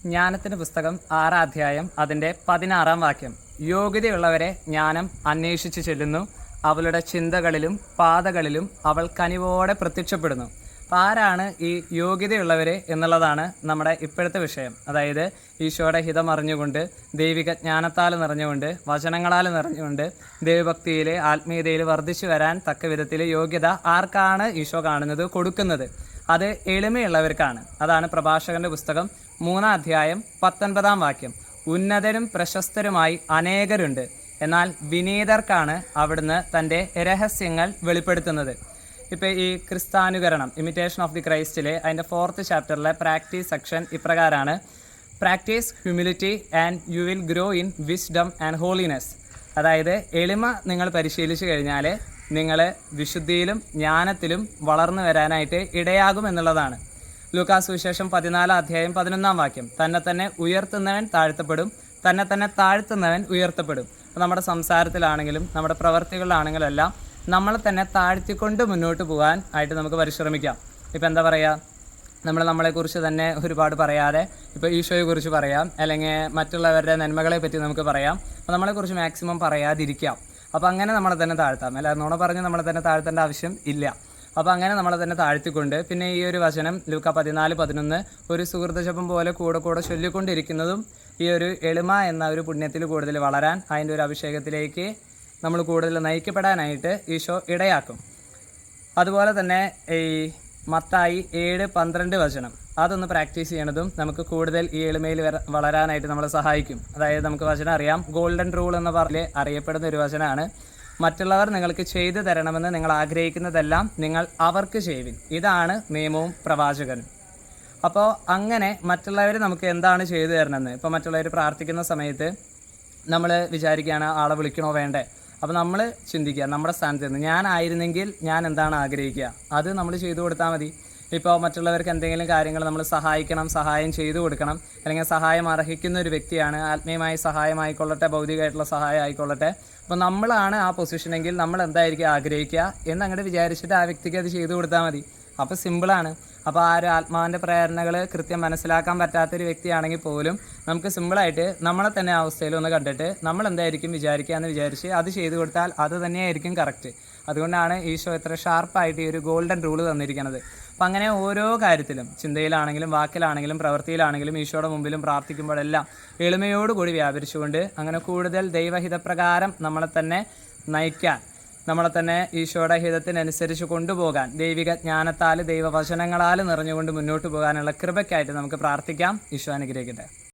ജ്ഞാനത്തിൻ്റെ പുസ്തകം 6-ാം അധ്യായം അതിൻ്റെ 16-ാം വാക്യം. യോഗ്യതയുള്ളവരെ ജ്ഞാനം അന്വേഷിച്ചു ചെല്ലുന്നു, അവളുടെ ചിന്തകളിലും പാതകളിലും അവൾ കനിവോടെ പ്രത്യക്ഷപ്പെടുന്നു. അപ്പം ആരാണ് ഈ യോഗ്യതയുള്ളവരെ എന്നുള്ളതാണ് നമ്മുടെ ഇപ്പോഴത്തെ വിഷയം. അതായത് ഈശോയുടെ ഹിതം അറിഞ്ഞുകൊണ്ട്, ദൈവിക ജ്ഞാനത്താൽ നിറഞ്ഞുകൊണ്ട്, വചനങ്ങളാൽ നിറഞ്ഞുകൊണ്ട്, ദൈവഭക്തിയിൽ ആത്മീയതയിൽ വർദ്ധിച്ചു വരാൻ തക്ക വിധത്തിൽ യോഗ്യത ആർക്കാണ് ഈശോ കാണുന്നത്, കൊടുക്കുന്നത്? അത് എളിമയുള്ളവർക്കാണ്. അതാണ് പ്രഭാഷകന്റെ പുസ്തകം 3-ാം അധ്യായം 19-ാം വാക്യം. ഉന്നതരും പ്രശസ്തരുമായി അനേകരുണ്ട്, എന്നാൽ വിനീതർക്കാണ് അവിടുന്ന് തൻ്റെ രഹസ്യങ്ങൾ വെളിപ്പെടുത്തുന്നത്. ഇപ്പോൾ ഈ ക്രിസ്താനുകരണം, ഇമിറ്റേഷൻ ഓഫ് ദി ക്രൈസ്റ്റിലെ അതിൻ്റെ 4th ചാപ്റ്ററിലെ പ്രാക്ടീസ് സെക്ഷൻ ഇപ്രകാരമാണ്: practice humility and you will grow in wisdom and holiness. അതായത് എളിമ നിങ്ങൾ പരിശീലിച്ചു കഴിഞ്ഞാൽ നിങ്ങൾ വിശുദ്ധിയിലും ജ്ഞാനത്തിലും വളർന്നു വരാനായിട്ട് ഇടയാകും എന്നുള്ളതാണ്. ലൂക്കാസ് സുവിശേഷം 14-ാം അധ്യായം 11-ാം വാക്യം. തന്നെ തന്നെ ഉയർത്തുന്നവൻ താഴ്ത്തപ്പെടും, തന്നെ തന്നെ താഴ്ത്തുന്നവൻ ഉയർത്തപ്പെടും. അപ്പോൾ നമ്മുടെ സംസാരത്തിലാണെങ്കിലും നമ്മുടെ പ്രവർത്തികളിലാണെങ്കിലും എല്ലാം നമ്മളെ തന്നെ താഴ്ത്തിക്കൊണ്ട് മുന്നോട്ട് പോകാൻ ആയിട്ട് നമുക്ക് പരിശ്രമിക്കാം. ഇപ്പം എന്താ പറയുക, നമ്മളെക്കുറിച്ച് തന്നെ ഒരുപാട് പറയാതെ ഇപ്പോൾ ഈശോയെക്കുറിച്ച് പറയാം, അല്ലെങ്കിൽ മറ്റുള്ളവരുടെ നന്മകളെ പറ്റി നമുക്ക് പറയാം. അപ്പോൾ നമ്മളെക്കുറിച്ച് മാക്സിമം പറയാതിരിക്കാം. അപ്പോൾ അങ്ങനെ നമ്മളെ തന്നെ താഴ്ത്താം. അല്ല, നുണ പറഞ്ഞ് നമ്മളെ തന്നെ താഴ്ത്തേണ്ട ആവശ്യം ഇല്ല. അപ്പോൾ അങ്ങനെ നമ്മളെ തന്നെ താഴ്ത്തിക്കൊണ്ട്, പിന്നെ ഈ ഒരു വചനം ലൂക്ക 14:11 ഒരു സുഹൃത്തജപം പോലെ കൂടെ കൂടെ ചൊല്ലിക്കൊണ്ടിരിക്കുന്നതും ഈ ഒരു എളിമ എന്ന ഒരു പുണ്യത്തിൽ കൂടുതൽ വളരാൻ, അതിൻ്റെ ഒരു അഭിഷേകത്തിലേക്ക് നമ്മൾ കൂടുതൽ നയിക്കപ്പെടാനായിട്ട് ഈശോ ഇടയാക്കും. അതുപോലെ തന്നെ ഈ മത്തായി 7:12 വചനം അതൊന്ന് പ്രാക്ടീസ് ചെയ്യണതും നമുക്ക് കൂടുതൽ ഈ എളിമയിൽ വളരാനായിട്ട് നമ്മളെ സഹായിക്കും. അതായത് നമുക്ക് വചനം അറിയാം, ഗോൾഡൻ റൂൾ എന്ന പറഞ്ഞ് അറിയപ്പെടുന്ന ഒരു വചനമാണ്: മറ്റുള്ളവർ നിങ്ങൾക്ക് ചെയ്തു തരണമെന്ന് നിങ്ങൾ ആഗ്രഹിക്കുന്നതെല്ലാം നിങ്ങൾ അവർക്ക് ചെയ്യുവിൻ. ഇതാണ് നിയമവും പ്രവാചകനും. അപ്പോൾ അങ്ങനെ മറ്റുള്ളവർ നമുക്ക് എന്താണ് ചെയ്തു തരണമെന്ന്, ഇപ്പോൾ മറ്റുള്ളവർ പ്രാർത്ഥിക്കുന്ന സമയത്ത് നമ്മൾ വിചാരിക്കുകയാണ് ആളെ വിളിക്കണോ വേണ്ടേ. അപ്പോൾ നമ്മൾ ചിന്തിക്കുക, നമ്മുടെ സ്ഥാനത്ത് നിന്ന് ഞാനായിരുന്നെങ്കിൽ ഞാൻ എന്താണ് ആഗ്രഹിക്കുക, അത് നമ്മൾ ചെയ്തു കൊടുത്താൽ മതി. ഇപ്പോൾ മറ്റുള്ളവർക്ക് എന്തെങ്കിലും കാര്യങ്ങൾ നമ്മൾ സഹായം ചെയ്തു കൊടുക്കണം, അല്ലെങ്കിൽ സഹായം അർഹിക്കുന്ന ഒരു വ്യക്തിയാണ്, ആത്മീയമായ സഹായമായിക്കൊള്ളട്ടെ, ഭൗതികമായിട്ടുള്ള സഹായം ആയിക്കൊള്ളട്ടെ. അപ്പോൾ നമ്മളാണ് ആ പൊസിഷനെങ്കിൽ നമ്മൾ എന്തായിരിക്കും ആഗ്രഹിക്കുക എന്ന് അങ്ങോട്ട് വിചാരിച്ചിട്ട് ആ വ്യക്തിക്ക് അത് ചെയ്തു കൊടുത്താൽ മതി. അപ്പോൾ സിമ്പിളാണ്. അപ്പോൾ ആ ഒരു ആത്മാവിൻ്റെ പ്രേരണകൾ കൃത്യം മനസ്സിലാക്കാൻ പറ്റാത്തൊരു വ്യക്തിയാണെങ്കിൽ പോലും നമുക്ക് സിമ്പിളായിട്ട് നമ്മളെ തന്നെ അവസ്ഥയിൽ ഒന്ന് കണ്ടിട്ട് നമ്മൾ എന്തായിരിക്കും വിചാരിക്കുക എന്ന് വിചാരിച്ച് അത് ചെയ്തു കൊടുത്താൽ അത് തന്നെയായിരിക്കും കറക്റ്റ്. അതുകൊണ്ടാണ് ഈശോ ഇത്ര ഷാർപ്പായിട്ട് ഈ ഒരു ഗോൾഡൻ റൂള് തന്നിരിക്കുന്നത്. അപ്പം അങ്ങനെ ഓരോ കാര്യത്തിലും, ചിന്തയിലാണെങ്കിലും വാക്കിലാണെങ്കിലും പ്രവൃത്തിയിലാണെങ്കിലും ഈശോയുടെ മുമ്പിലും പ്രാർത്ഥിക്കുമ്പോഴെല്ലാം എളിമയോടുകൂടി വ്യാപരിച്ചുകൊണ്ട് അങ്ങനെ കൂടുതൽ ദൈവഹിതപ്രകാരം നമ്മളെ തന്നെ നയിക്കാൻ, നമ്മളെ തന്നെ ഈശോയുടെ ഹിതത്തിനനുസരിച്ച് കൊണ്ടുപോകാൻ, ദൈവിക ജ്ഞാനത്താൽ ദൈവവചനങ്ങളാൽ നിറഞ്ഞുകൊണ്ട് മുന്നോട്ട് പോകാനുള്ള കൃപയ്ക്കായിട്ട് നമുക്ക് പ്രാർത്ഥിക്കാം. ഈശോ അനുഗ്രഹിക്കട്ടെ.